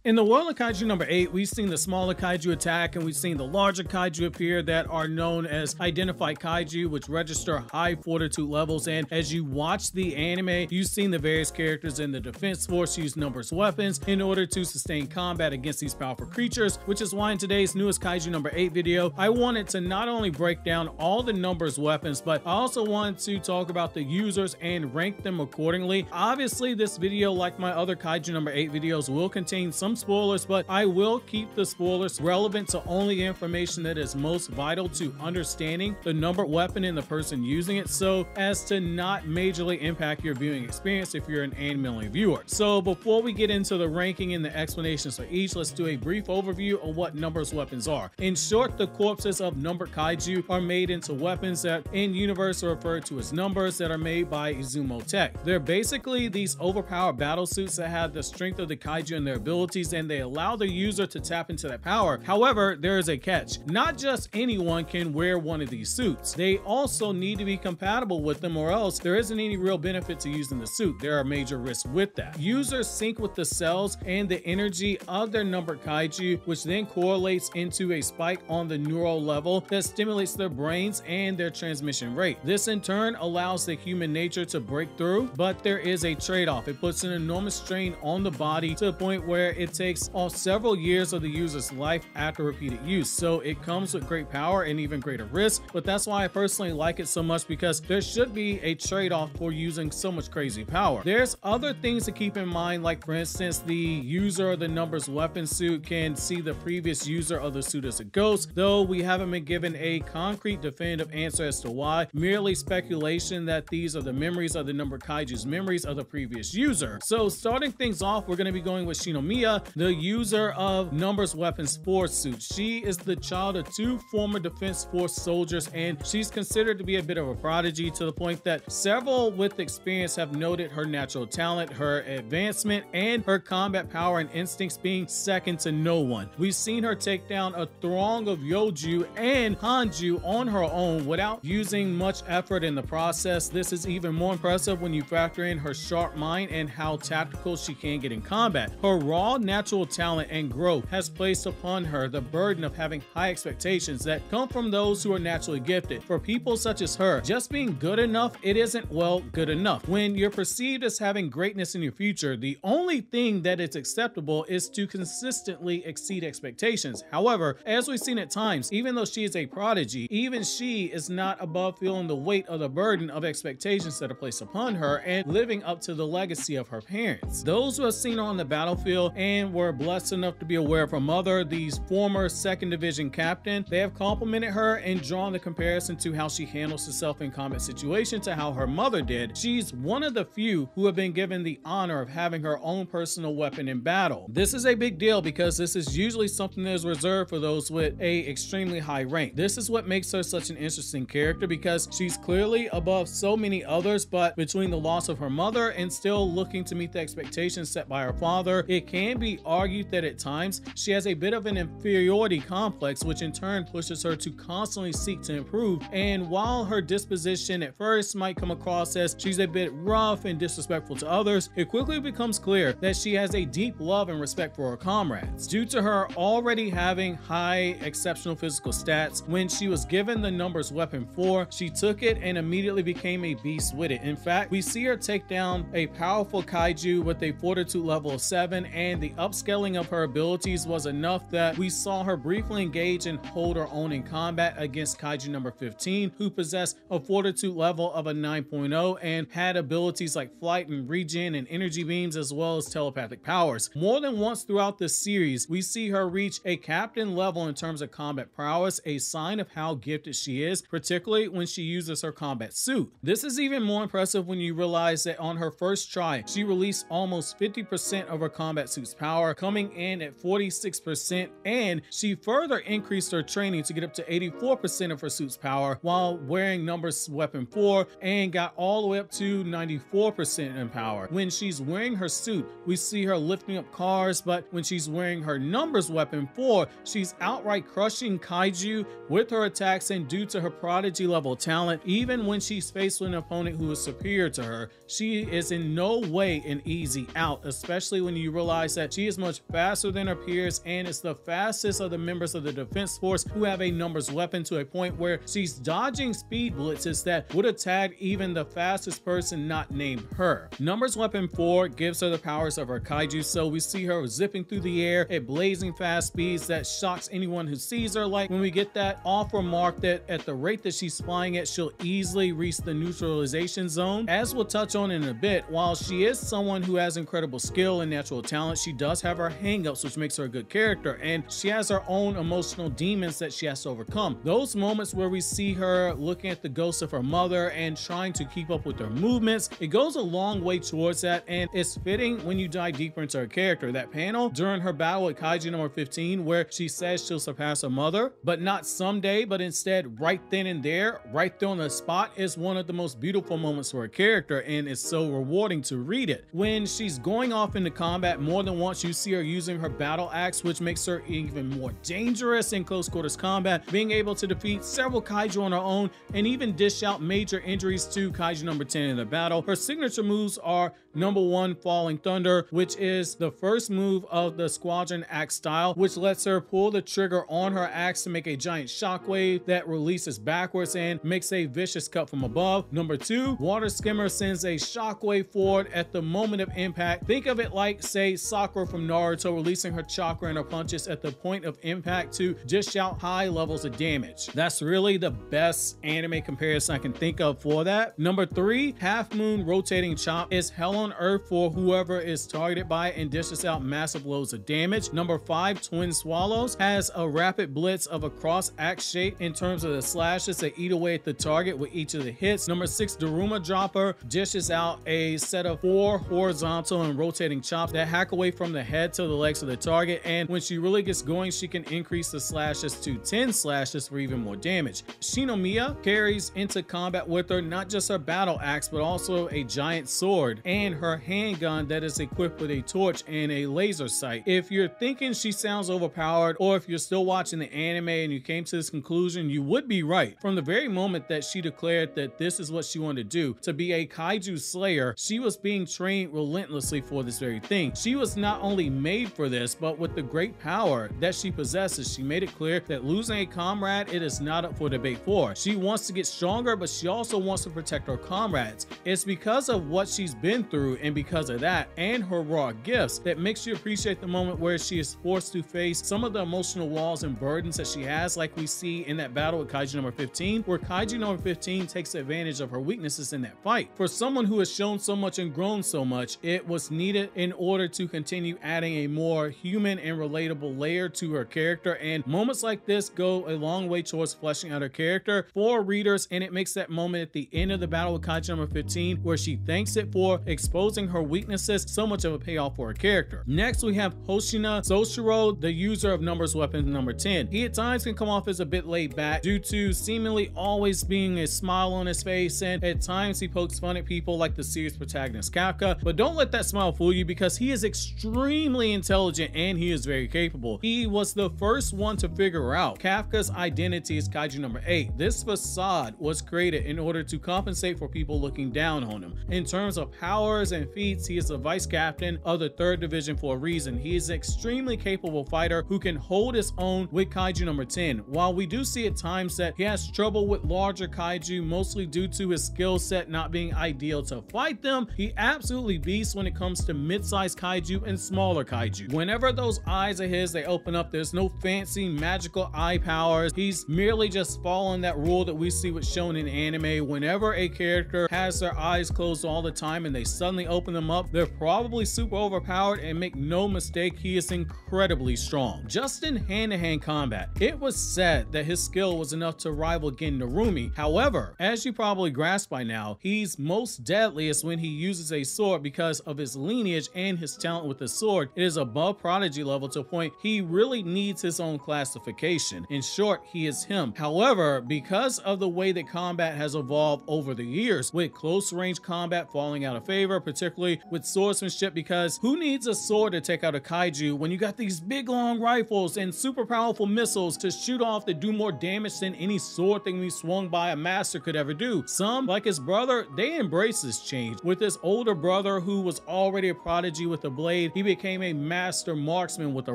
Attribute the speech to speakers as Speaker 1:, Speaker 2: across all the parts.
Speaker 1: In the world of Kaiju number 8, we've seen the smaller Kaiju attack and we've seen the larger Kaiju appear that are known as identified Kaiju, which register high fortitude levels. And as you watch the anime, you've seen the various characters in the defense force use numbers weapons in order to sustain combat against these powerful creatures, which is why in today's newest Kaiju number 8 video, I wanted to not only break down all the numbers weapons, but I also wanted to talk about the users and rank them accordingly. Obviously, this video, like my other Kaiju number 8 videos, will contain some spoilers, but I will keep the spoilers relevant to only information that is most vital to understanding the numbered weapon and the person using it, so as to not majorly impact your viewing experience if you're an anime-only viewer. So before we get into the ranking and the explanations for each, let's do a brief overview of what numbers weapons are. In short, the corpses of numbered Kaiju are made into weapons that in universe are referred to as numbers that are made by Izumo Tech. They're basically these overpowered battle suits that have the strength of the Kaiju and their abilities, and they allow the user to tap into that power. However, there is a catch. Not just anyone can wear one of these suits. They also need to be compatible with them, or else there isn't any real benefit to using the suit. There are major risks with that. Users sync with the cells and the energy of their numbered Kaiju, which then correlates into a spike on the neural level that stimulates their brains and their transmission rate. This in turn allows the human nature to break through, but there is a trade-off. It puts an enormous strain on the body to the point where it takes off several years of the user's life after repeated use. So it comes with great power and even greater risk, but that's why I personally like it so much, because there should be a trade-off for using so much crazy power. There's other things to keep in mind, like for instance, the user of the numbers weapon suit can see the previous user of the suit as a ghost, though we haven't been given a concrete definitive answer as to why, merely speculation that these are the memories of the numbered Kaiju's memories of the previous user. So starting things off, we're going to be going with Shinomiya, the user of numbers weapons force suit. She is the child of two former defense force soldiers, and she's considered to be a bit of a prodigy, to the point that several with experience have noted her natural talent, her advancement, and her combat power and instincts being second to no one. We've seen her take down a throng of Yoju and Hanju on her own without using much effort in the process. This is even more impressive when you factor in her sharp mind and how tactical she can get in combat. Her raw natural talent and growth has placed upon her the burden of having high expectations that come from those who are naturally gifted. For people such as her, just being good enough, it isn't, well, good enough. When you're perceived as having greatness in your future, the only thing that is acceptable is to consistently exceed expectations. However, as we've seen at times, even though she is a prodigy, even she is not above feeling the weight of the burden of expectations that are placed upon her and living up to the legacy of her parents. Those who have seen her on the battlefield and were blessed enough to be aware of her mother, the former 2nd Division captain, they have complimented her and drawn the comparison to how she handles herself in combat situations to how her mother did. She's one of the few who have been given the honor of having her own personal weapon in battle. This is a big deal because this is usually something that is reserved for those with a extremely high rank. This is what makes her such an interesting character, because she's clearly above so many others, but between the loss of her mother and still looking to meet the expectations set by her father, it can be argued that at times she has a bit of an inferiority complex, which in turn pushes her to constantly seek to improve. And while her disposition at first might come across as she's a bit rough and disrespectful to others, it quickly becomes clear that she has a deep love and respect for her comrades. Due to her already having high exceptional physical stats, when she was given the numbers weapon 4, she took it and immediately became a beast with it. In fact, we see her take down a powerful Kaiju with a fortitude level of 7, and the upscaling of her abilities was enough that we saw her briefly engage and hold her own in combat against Kaiju number 15, who possessed a fortitude level of a 9.0 and had abilities like flight and regen and energy beams, as well as telepathic powers. More than once throughout this series, we see her reach a captain level in terms of combat prowess, a sign of how gifted she is, particularly when she uses her combat suit. This is even more impressive when you realize that on her first try, she released almost 50% of her combat suit's power, coming in at 46%, and she further increased her training to get up to 84% of her suit's power while wearing numbers weapon 4, and got all the way up to 94% in power. When she's wearing her suit, we see her lifting up cars, but when she's wearing her numbers weapon 4, she's outright crushing Kaiju with her attacks, and due to her prodigy level talent, even when she's faced with an opponent who is superior to her, she is in no way an easy out, especially when you realize that She is much faster than her peers and is the fastest of the members of the defense force who have a numbers weapon, to a point where she's dodging speed blitzes that would have tagged even the fastest person not named her. Numbers weapon 4 gives her the powers of her kaiju, so we see her zipping through the air at blazing fast speeds that shocks anyone who sees her, like when we get that off remark that at the rate that she's flying at, she'll easily reach the neutralization zone. As we'll touch on in a bit, while she is someone who has incredible skill and natural talent, she does have her hangups, which makes her a good character, and she has her own emotional demons that she has to overcome. Those moments where we see her looking at the ghost of her mother and trying to keep up with her movements, it goes a long way towards that, and it's fitting when you dive deeper into her character. That panel during her battle with Kaiju number 15 where she says she'll surpass her mother, but not someday, but instead right then and there, right there on the spot, is one of the most beautiful moments for her character, and it's so rewarding to read it. When she's going off into combat more than once, you see her using her battle axe, which makes her even more dangerous in close quarters combat, being able to defeat several kaiju on her own and even dish out major injuries to Kaiju number 10 in the battle. Her signature moves are number 1, Falling Thunder, which is the first move of the Squadron Axe style, which lets her pull the trigger on her axe to make a giant shockwave that releases backwards and makes a vicious cut from above. Number 2, Water Skimmer sends a shockwave forward at the moment of impact. Think of it like, say, Sakura from Naruto releasing her chakra and her punches at the point of impact to dish out high levels of damage. That's really the best anime comparison I can think of for that. Number 3, Half Moon Rotating Chop is hell on earth for whoever is targeted by it and dishes out massive loads of damage. Number 5, Twin Swallows has a rapid blitz of a cross axe shape in terms of the slashes that eat away at the target with each of the hits. Number 6, Daruma Dropper dishes out a set of 4 horizontal and rotating chops that hack away from the head to the legs of the target, and when she really gets going, she can increase the slashes to 10 slashes for even more damage. Shinomiya carries into combat with her not just her battle axe, but also a giant sword and her handgun that is equipped with a torch and a laser sight. If you're thinking she sounds overpowered, or if you're still watching the anime and you came to this conclusion, you would be right. From the very moment that she declared that this is what she wanted to do, to be a kaiju slayer, she was being trained relentlessly for this very thing. She was not only made for this, but with the great power that she possesses, she made it clear that losing a comrade, it is not up for debate for. She wants to get stronger, but she also wants to protect her comrades. It's because of what she's been through and because of that and her raw gifts that makes you appreciate the moment where she is forced to face some of the emotional walls and burdens that she has, like we see in that battle with Kaiju number 15, where Kaiju number 15 takes advantage of her weaknesses in that fight. For someone who has shown so much and grown so much, it was needed in order to continue adding a more human and relatable layer to her character, and moments like this go a long way towards fleshing out her character for readers, and it makes that moment at the end of the battle with Kaiju number 15 where she thanks it for exposing her weaknesses so much of a payoff for her character. Next we have Hoshina, Soshiro, the user of numbers weapon number 10. He at times can come off as a bit laid back due to seemingly always being a smile on his face, and at times he pokes fun at people like the series protagonist Kafka, but don't let that smile fool you because he is extremely intelligent and he is very capable. He was the first one to figure out Kafka's identity as Kaiju number 8. This facade was created in order to compensate for people looking down on him. In terms of powers and feats, he is the vice captain of the 3rd Division for a reason. He is an extremely capable fighter who can hold his own with Kaiju number 10. While we do see at times that he has trouble with larger kaiju, mostly due to his skill set not being ideal to fight them, he absolutely beasts when it comes to mid-sized kaiju and smaller kaiju. Whenever those eyes of his they open up, there's no fancy magical eye powers. He's merely just following that rule that we see what's shown in anime. Whenever a character has their eyes closed all the time and they suddenly open them up, they're probably super overpowered, and make no mistake, he is incredibly strong. Just in hand-to-hand combat, it was said that his skill was enough to rival again Narumi. However, as you probably grasp by now, he's most deadliest when he uses a sword because of his lineage and his talent with the sword. It is above prodigy level to a point he really needs his own classification. In short, he is him. However, because of the way that combat has evolved over the years, with close range combat falling out of favor, particularly with swordsmanship, because who needs a sword to take out a kaiju when you got these big long rifles and super powerful missiles to shoot off that do more damage than any sword thing we swung by a master could ever do? Some, like his brother, they embrace this change. With his older brother who was already a prodigy with the blade, he became a master marksman with a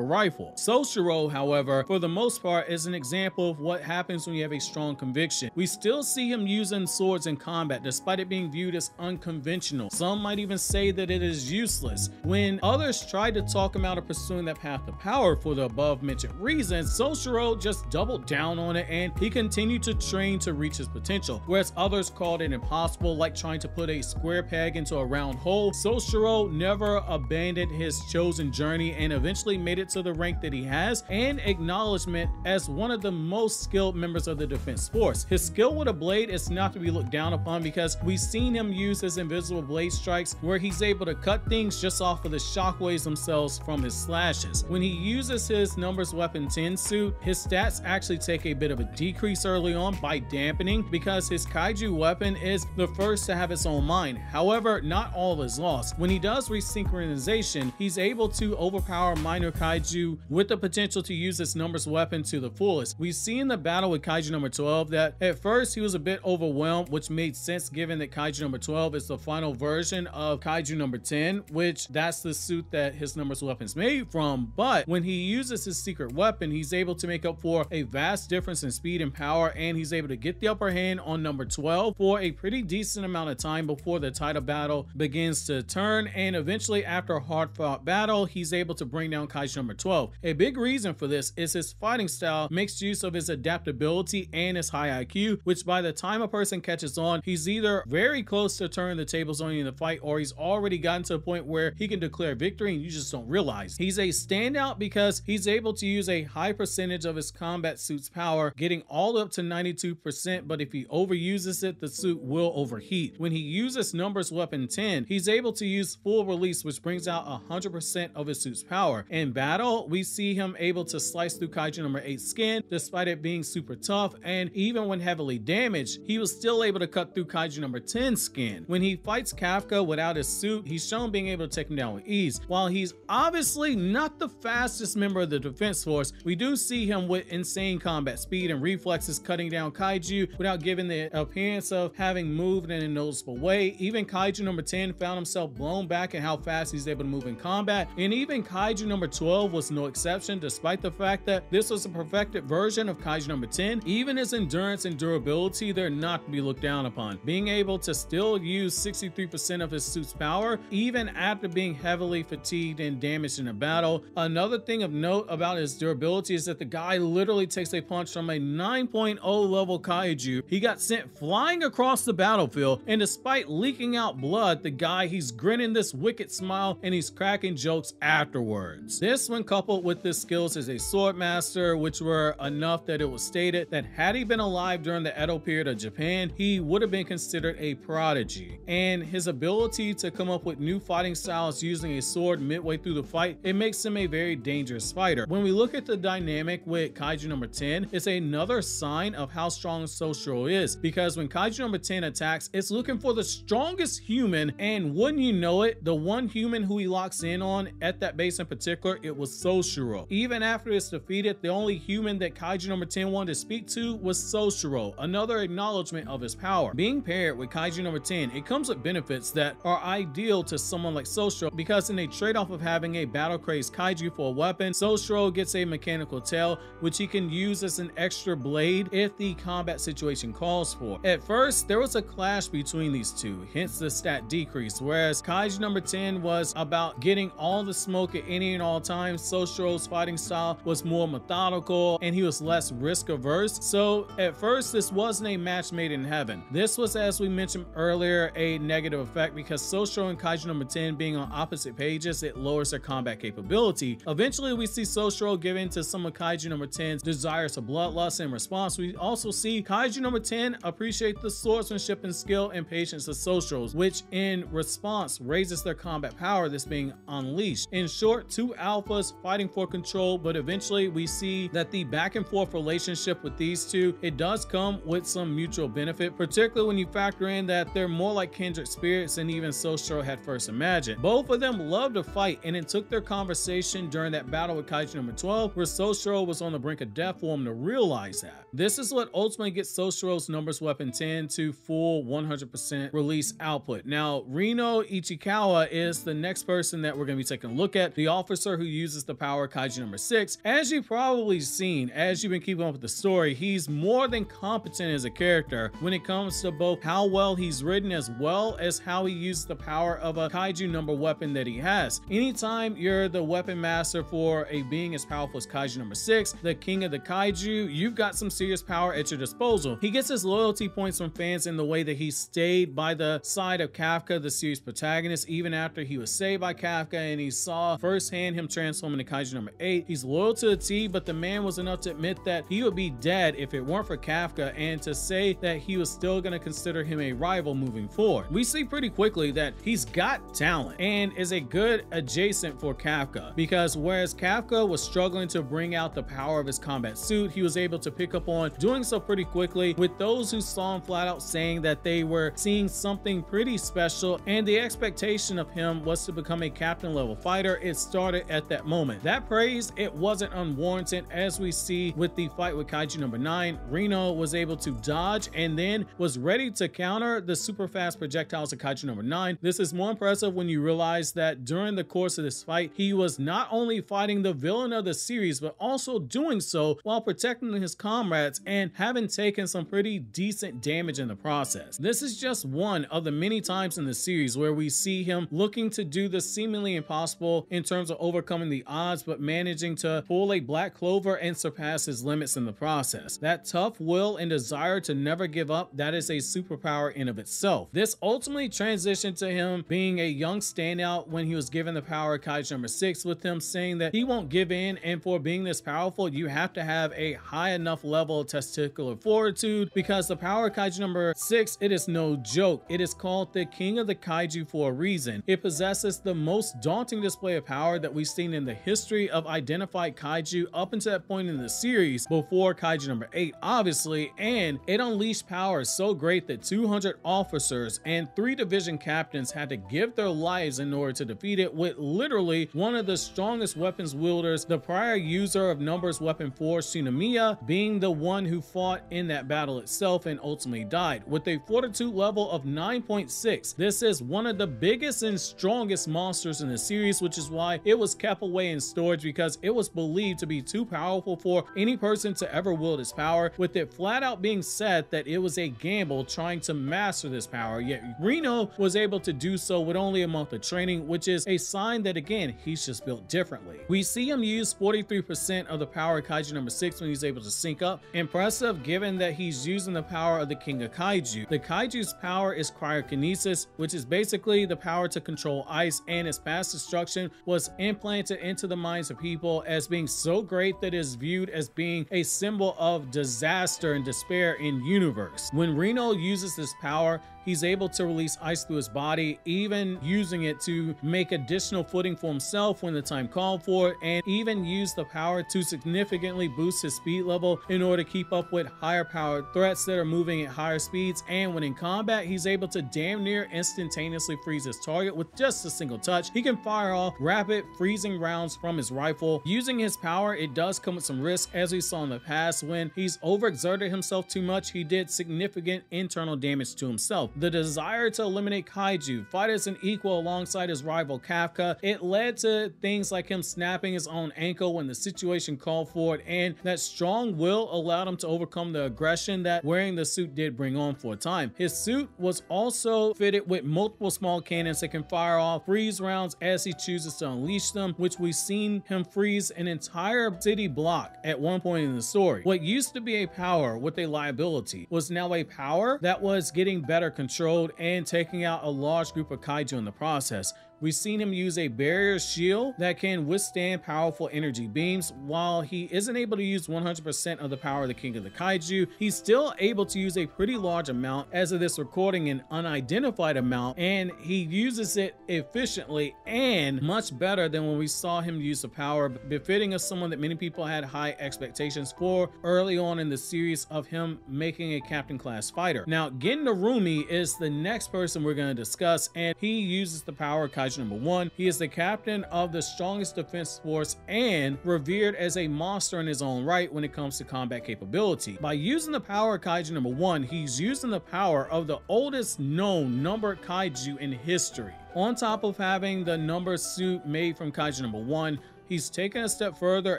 Speaker 1: rifle. Soshiro, however, for the most part is an example of what happens when you have a strong conviction. We still see him using swords in combat despite it being viewed as unconventional. Some might even say that it is useless. When others tried to talk him out of pursuing that path to power for the above mentioned reasons, Soshiro just doubled down on it and he continued to train to reach his potential. Whereas others called it impossible, like trying to put a square peg into a round hole, Soshiro never abandoned his chosen journey and eventually made it to the rank that he has and acknowledgement as one of the most skilled members of the defense force. His skill with a blade is not to be looked down upon because we've seen him use his invisible blade strikes where he's able to cut things just off of the shockwaves themselves from his slashes. When he uses his numbers weapon 10 suit, his stats actually take a bit of a decrease early on by dampening because his kaiju weapon is the first to have its own mind. However, not all is lost. When he does resynchronization, he's able to overpower minor kaiju with the potential to use his numbers weapon to the fullest. We see in the battle with kaiju number 12 that at first he was a bit overwhelmed, which made sense given that kaiju number 12 is the final version of kaiju number 10, which that's the suit that his numbers weapon's made from. But when he uses his secret weapon, he's able to make up for a vast difference in speed and power, and he's able to get the upper hand on number 12 for a pretty decent amount of time before the title battle begins to turn, and eventually after a hard fought battle, he's able to bring down kaiju number 12. A big reason for this is his fighting style makes use of his adaptability and his high IQ, which by the time a person catches on, he's either very close to turning the tables on you in the fight, or he's already gotten to a point where he can declare victory and you just don't realize. He's a standout because he's able to use a high percentage of his combat suit's power, getting all up to 92%, but if he overuses it, the suit will overheat. When he uses numbers weapon 10, he's able to use full release, which brings out 100% of his suit's power. In battle, we see him able to slice through kaiju number 8 skin despite it being super tough, and even when heavily damaged, he was still able to cut through kaiju number 10 skin. When he fights Kafka without his suit, he's shown being able to take him down with ease. While he's obviously not the fastest member of the defense force, we do see him with insane combat speed and reflexes cutting down kaiju without giving the appearance of having moved in a noticeable way. Even kaiju number 10 found himself blown back at how fast he's able to move in combat, and even kaiju number 12 was no exception. Despite the fact that this was a perfected version of kaiju number 10, even his endurance and durability, they're not to be looked down upon. Being able to still use 63% of his suit's power even after being heavily fatigued and damaged in a battle. Another thing of note about his durability is that the guy literally takes a punch from a 9.0 level kaiju. He got sent flying across the battlefield, and despite leaking out blood, the guy, he's grinning this wicked smile and he's cracking jokes afterwards. This, when coupled with his skills as a sword master, which were enough that it was stated that had he been alive during the Edo period of Japan, he would have been considered a prodigy. And his ability to come up with new fighting styles using a sword midway through the fight, it makes him a very dangerous fighter. When we look at the dynamic with kaiju number 10, it's another sign of how strong Soshiro is, because when kaiju number 10 attacks, it's looking for the strongest human, and wouldn't you know it, the one human who he locks in on at that base in particular, it was Soshiro. Even after it's defeated, the only human that kaiju number 10 wanted to speak to was Soshiro, another acknowledgement of his power. Being paired with kaiju number 10, it comes with benefits that are ideal to someone like Soshiro, because in a trade-off of having a battle-crazed kaiju for a weapon, Soshiro gets a mechanical tail, which he can use as an extra blade if the combat situation calls for. At first, there was a clash between these two, hence the stat decrease. Whereas kaiju number 10 was about getting all the smoke at any and all times, Soshiro's fighting style was more methodical and he was less risk averse. So at first, this wasn't a match made in heaven. This was, as we mentioned earlier, a negative effect because Soshiro and kaiju number 10 being on opposite pages, it lowers their combat capability. Eventually, we see Soshiro give in to some of kaiju number 10's desires for bloodlust. In response, we also see kaiju number 10 appreciate the swordsmanship and skill and patience of Soshiro's, which in response raises their combat power that's being unleashed. In short, two alphas fighting for control, but eventually we see that the back and forth relationship with these two, it does come with some mutual benefit, particularly when you factor in that they're more like kindred spirits than even Soshiro had first imagined. Both of them love to fight, and it took their conversation during that battle with kaiju number 12 where Soshiro was on the brink of death for him to realize that. This is what ultimately gets Soshiro's numbers weapon 10 to full 100% release output. Now, Reno Ichikawa is the next person that we're going to be taking a look at the officer who uses the power Kaiju number 6. As you've probably seen, as you've been keeping up with the story, he's more than competent as a character when it comes to both how well he's written as well as how he uses the power of a Kaiju number weapon that he has. Anytime you're the weapon master for a being as powerful as Kaiju number 6, the king of the Kaiju, you've got some serious power at your disposal. He gets his loyalty points from fans in the way that he stayed by the side of Kafka, the series protagonist, even after he was saved by Kafka and he saw firsthand him transform into Kaiju number 8. He's loyal to the T, but the man was enough to admit that he would be dead if it weren't for Kafka, and to say that he was still going to consider him a rival moving forward. We see pretty quickly that he's got talent and is a good adjacent for Kafka, because whereas Kafka was struggling to bring out the power of his combat suit, he was able to pick up on doing so pretty quickly, with those who saw him flat out saying that they were seeing something pretty special, and the expectation of him was to become a captain level fighter. It started at that moment. That praise, it wasn't unwarranted, as we see with the fight with Kaiju number 9. Reno was able to dodge and then was ready to counter the super fast projectiles of Kaiju number 9. This is more impressive when you realize that during the course of this fight, he was not only fighting the villain of the series, but also doing so while protecting his comrades and having taken some pretty decent damage in the process. This is just one of the many times in the series where we see him looking to do the seemingly impossible in terms of overcoming the odds, but managing to pull a Black Clover and surpass his limits in the process. That tough will and desire to never give up, that is a superpower in of itself. This ultimately transitioned to him being a young standout when he was given the power of Kaiju number 6, with him saying that he won't give in, and for being this powerful, you have to have a high enough level of testicular fortitude, because the power of Kaiju number 6, it is no joke. It is called the king of the Kaiju for a reason. It possesses the most daunting display of power that we've seen in the history of identified Kaiju up until that point in the series, before Kaiju number 8 obviously, and it unleashed power so great that 200 officers and 3 division captains had to give their lives in order to defeat it, with literally one of the strongest weapons wielders, the prior user of Numbers Weapon 4, Shinomiya, being the one who fought in that battle itself and ultimately died. With a fortitude level of 9.6, this is one of the biggest and strongest monsters in the series, which is why it was kept away in storage, because it was believed to be too powerful for any person to ever wield its power, with it flat out being said that it was a gamble trying to master this power, yet Reno was able to do so with only a month of training, which is a sign that again, he's just built differently. We see him use 43% of the power of Kaiju number 6 when he's able to sync up. Impressive given that he's using the power of the king of Kaiju. The Kaiju's power is cryokinesis, which is basically the power to control ice, and its past destruction was implanted into the minds of people as being so great that it is viewed as being a symbol of disaster and despair in universe. When Reno uses this power, he's able to release ice through his body, even using it to make additional footing for himself when the time called for it, and even use the power to significantly boost his speed level in order to keep up with higher powered threats that are moving at higher speeds. And when in combat, he's able to damn near instantaneously freeze his target with just a single touch. He can fire off rapid freezing rounds from his rifle. Using his power, it does come with some risk, as we saw in the past. When he's overexerted himself too much, he did significant internal damage to himself. The desire to eliminate Kaiju, fight as an equal alongside his rival Kafka, it led to things like him snapping his own ankle when the situation called for it, and that strong will allowed him to overcome the aggression that wearing the suit did bring on for a time. His suit was also fitted with multiple small cannons that can fire off freeze rounds as he chooses to unleash them, which we've seen him freeze an entire city block at one point in the story. What used to be a power with a liability was now a power that was getting better controlled and taking out a large group of Kaiju in the process. We've seen him use a barrier shield that can withstand powerful energy beams. While he isn't able to use 100% of the power of the king of the Kaiju, he's still able to use a pretty large amount, as of this recording an unidentified amount, and he uses it efficiently and much better than when we saw him use the power, befitting of someone that many people had high expectations for early on in the series of him making a captain class fighter. Now, Narumi is the next person we're going to discuss, and he uses the power of Kaiju number 1. He is the captain of the strongest defense force and revered as a monster in his own right when it comes to combat capability. By using the power of Kaiju number 1, he's using the power of the oldest known numbered Kaiju in history. On top of having the number suit made from Kaiju number 1, he's taken a step further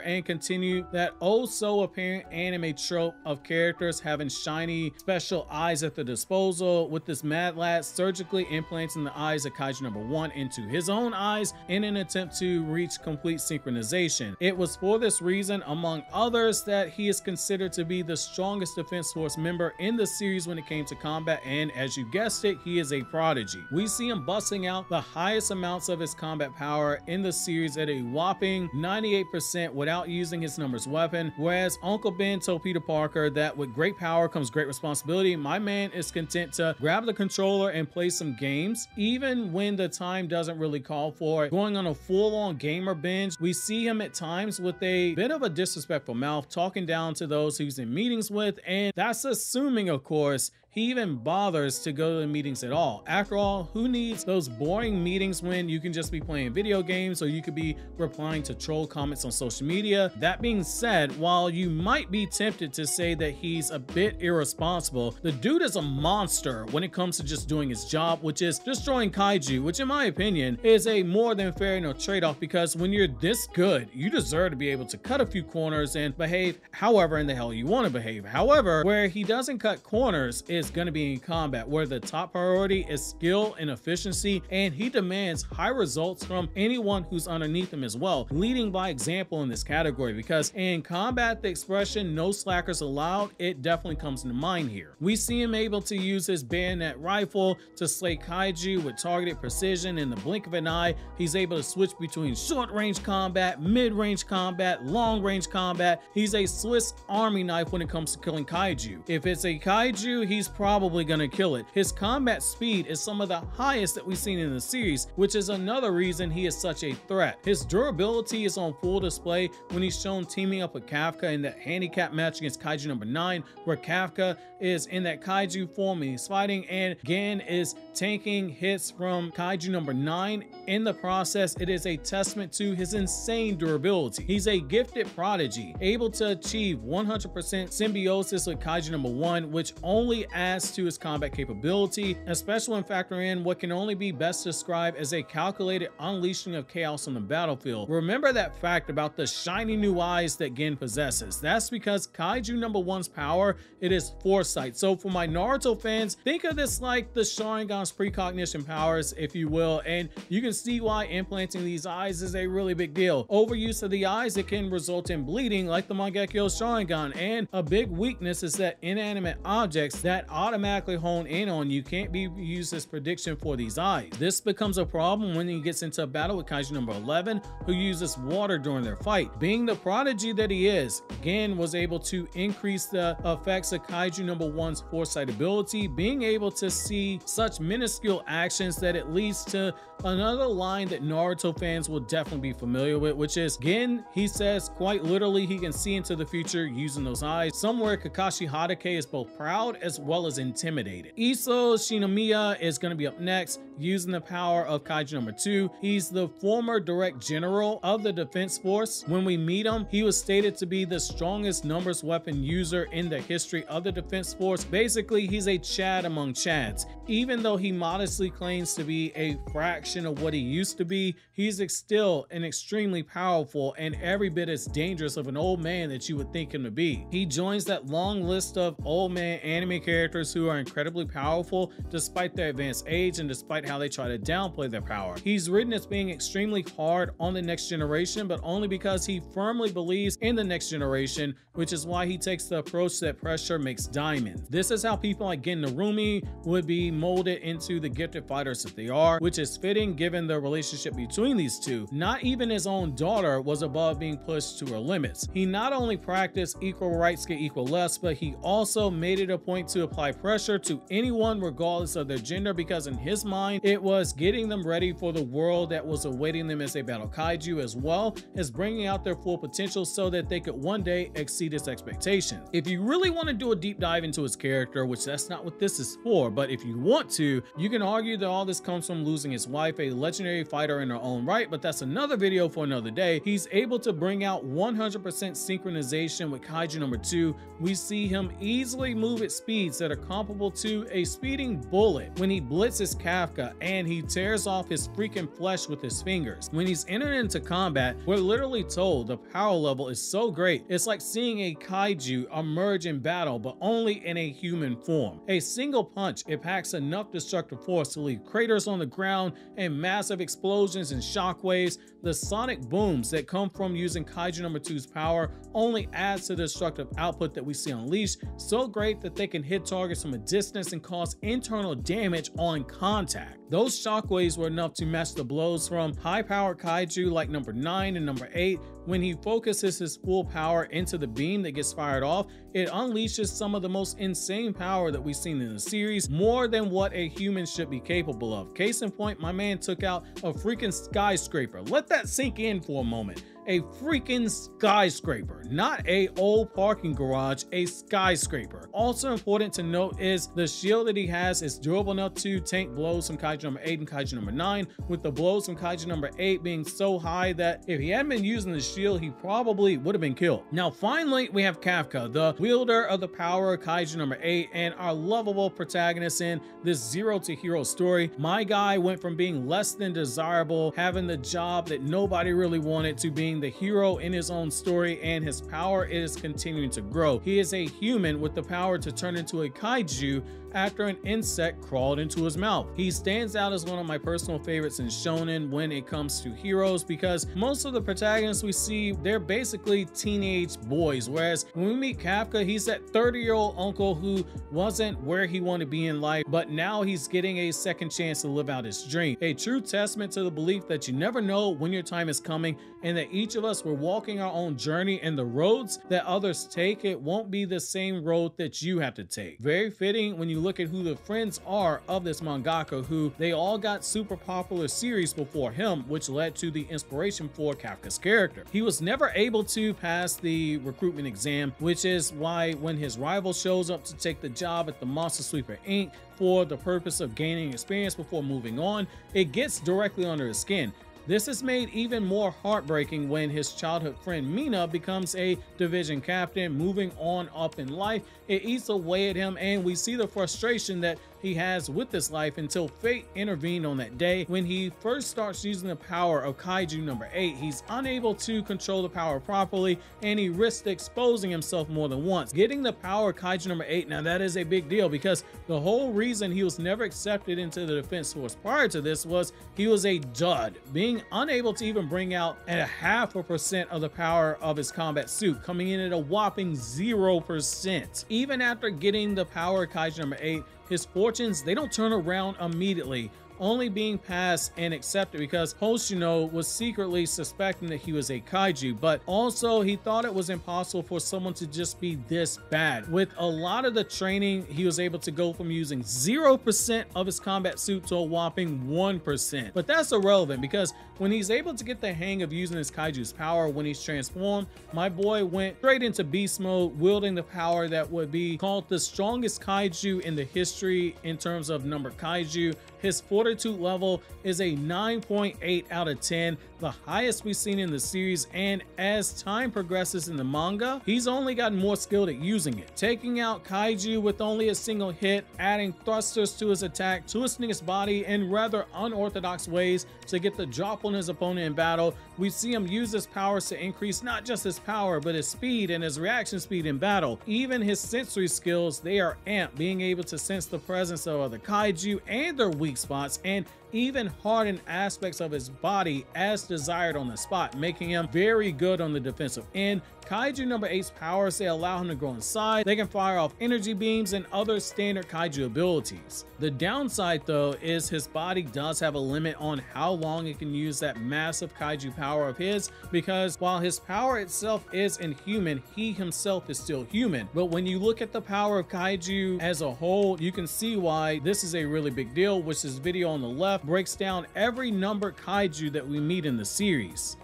Speaker 1: and continued that oh so apparent anime trope of characters having shiny special eyes at their disposal, with this mad lad surgically implanting the eyes of Kaiju number 1 into his own eyes in an attempt to reach complete synchronization. It was for this reason, among others, that he is considered to be the strongest Defense Force member in the series when it came to combat, and as you guessed it, he is a prodigy. We see him busting out the highest amounts of his combat power in the series at a whopping 98% without using his numbers weapon, whereas Uncle Ben told Peter Parker that with great power comes great responsibility. My man is content to grab the controller and play some games, even when the time doesn't really call for it. Going on a full-on gamer binge, we see him at times with a bit of a disrespectful mouth, talking down to those he's in meetings with, and that's assuming, of course, he even bothers to go to the meetings at all. After all, who needs those boring meetings when you can just be playing video games, or you could be replying to troll comments on social media? That being said, while you might be tempted to say that he's a bit irresponsible, the dude is a monster when it comes to just doing his job, which is destroying kaiju, which in my opinion is a more than fair trade-off, because when you're this good, you deserve to be able to cut a few corners and behave however in the hell you want to behave. However, where he doesn't cut corners is going to be in combat, where the top priority is skill and efficiency, and he demands high results from anyone who's underneath him as well, leading by example in this category, because in combat the expression "no slackers allowed," it definitely comes into mind here. We see him able to use his bayonet rifle to slay kaiju with targeted precision in the blink of an eye. He's able to switch between short-range combat, mid-range combat, long-range combat. He's a Swiss Army knife when it comes to killing kaiju. If it's a kaiju, he's probably gonna kill it. His combat speed is some of the highest that we've seen in the series, which is another reason he is such a threat. His durability is on full display when he's shown teaming up with Kafka in that handicap match against Kaiju number 9, where Kafka is in that kaiju form and he's fighting, and Gen is tanking hits from Kaiju number 9. In the process, it is a testament to his insane durability. He's a gifted prodigy, able to achieve 100% symbiosis with Kaiju number 1, which only adds to his combat capability, especially when factoring in what can only be best described as a calculated unleashing of chaos on the battlefield. Remember that fact about the shiny new eyes that Gen possesses. That's because Kaiju number 1's power, it is foresight. So for my Naruto fans, think of this like the Sharingan's precognition powers, if you will, and you can see why implanting these eyes is a really big deal. Overuse of the eyes, it can result in bleeding like the Mangekyo Sharingan, and a big weakness is that inanimate objects that automatically hone in on you can't be used as prediction for these eyes. This becomes a problem when he gets into a battle with Kaiju number 11, who uses water during their fight. Being the prodigy that he is, Gen was able to increase the effects of Kaiju number 1's foresight ability, being able to see such minuscule actions that it leads to another line that Naruto fans will definitely be familiar with, which is Gen, he says quite literally he can see into the future using those eyes, somewhere Kakashi Hatake is both proud as well as intimidated. Isao Shinomiya is going to be up next, using the power of Kaiju number 2. He's the former direct general of the Defense Force. When we meet him, he was stated to be the strongest numbers weapon user in the history of the Defense Force. Basically, he's a Chad among Chads. Even though he modestly claims to be a fraction of what he used to be, he's still an extremely powerful and every bit as dangerous of an old man that you would think him to be. He joins that long list of old man anime characters who are incredibly powerful despite their advanced age and despite how they try to downplay their power. He's written as being extremely hard on the next generation, but only because he firmly believes in the next generation, which is why he takes the approach that pressure makes diamonds. This is how people like Gen Narumi would be molded into the gifted fighters that they are, which is fitting given the relationship between these two. Not even his own daughter was above being pushed to her limits. He not only practiced equal rights get equal less, but he also made it a point to apply pressure to anyone regardless of their gender, because in his mind it was getting them ready for the world that was awaiting them as they battle kaiju, as well as bringing out their full potential so that they could one day exceed its expectations. If you really want to do a deep dive into his character, which that's not what this is for, but if you want to, you can argue that all this comes from losing his wife, a legendary fighter in her own right, but that's another video for another day. He's able to bring out 100% synchronization with Kaiju number 2. We see him easily move at speeds that are comparable to a speeding bullet when he blitzes Kafka and he tears off his freaking flesh with his fingers. When he's entered into combat, we're literally told the power level is so great, it's like seeing a kaiju emerge in battle, but only in a human form. A single punch, it packs enough destructive force to leave craters on the ground and massive explosions and shockwaves. The sonic booms that come from using Kaiju No. 2's power only adds to the destructive output that we see unleashed, so great that they can hit targets from a distance and cause internal damage on contact. Those shockwaves were enough to match the blows from high-powered kaiju like number 9 and number 8. When he focuses his full power into the beam that gets fired off, it unleashes some of the most insane power that we've seen in the series, more than what a human should be capable of. Case in point, my man took out a freaking skyscraper. Let that sink in for a moment. A freaking skyscraper, not a old parking garage, a skyscraper. Also important to note is the shield that he has is durable enough to tank blows from Kaiju No. 8 and Kaiju No. 9, with the blows from Kaiju No. 8 being so high that if he hadn't been using the shield, he probably would have been killed. Now finally, we have Kafka, the wielder of the power of Kaiju No. 8 and our lovable protagonist in this zero to hero story. My guy went from being less than desirable, having the job that nobody really wanted, to being the hero in his own story, and his power is continuing to grow. He is a human with the power to turn into a kaiju after an insect crawled into his mouth. He stands out as one of my personal favorites in shonen when it comes to heroes, because most of the protagonists we see, they're basically teenage boys, whereas when we meet Kafka, he's that 30-year-old uncle who wasn't where he wanted to be in life, but now he's getting a second chance to live out his dream. A true testament to the belief that you never know when your time is coming, and that each of us, we're walking our own journey, and the roads that others take, it won't be the same road that you have to take. Very fitting when you look at who the friends are of this mangaka, who they all got super popular series before him, which led to the inspiration for Kafka's character. He was never able to pass the recruitment exam, which is why when his rival shows up to take the job at the Monster Sweeper Inc. for the purpose of gaining experience before moving on, it gets directly under his skin. This is made even more heartbreaking when his childhood friend Mina becomes a division captain, moving on up in life. It eats away at him, and we see the frustration that he has with this life until fate intervened on that day. When he first starts using the power of Kaiju No. 8, he's unable to control the power properly, and he risks exposing himself more than once. Getting the power of Kaiju No. 8, now that is a big deal, because the whole reason he was never accepted into the defense force prior to this was he was a dud, being unable to even bring out at 0.5% of the power of his combat suit, coming in at a whopping 0%. Even after getting the power of Kaiju No. 8, his fortunes, they don't turn around immediately, only being passed and accepted because Hoshina was secretly suspecting that he was a kaiju, but also he thought it was impossible for someone to just be this bad. With a lot of the training, he was able to go from using 0% of his combat suit to a whopping 1%. But that's irrelevant, because when he's able to get the hang of using his kaiju's power when he's transformed, my boy went straight into beast mode, wielding the power that would be called the strongest kaiju in the history in terms of number kaiju. His fortitude level is a 9.8 out of 10, the highest we've seen in the series, and as time progresses in the manga, he's only gotten more skilled at using it, taking out kaiju with only a single hit, adding thrusters to his attack, twisting his body in rather unorthodox ways to get the drop on his opponent in battle. We see him use his powers to increase not just his power, but his speed and his reaction speed in battle. Even his sensory skills, they are amped, being able to sense the presence of other kaiju and their weak spots, and even harden aspects of his body as desired on the spot, making him very good on the defensive end. Kaiju No. 8's powers, they allow him to grow inside. They can fire off energy beams and other standard kaiju abilities. The downside though is his body does have a limit on how long it can use that massive kaiju power of his, because while his power itself is inhuman, he himself is still human. But when you look at the power of kaiju as a whole, you can see why this is a really big deal, which this video on the left breaks down every numbered kaiju that we meet in the series.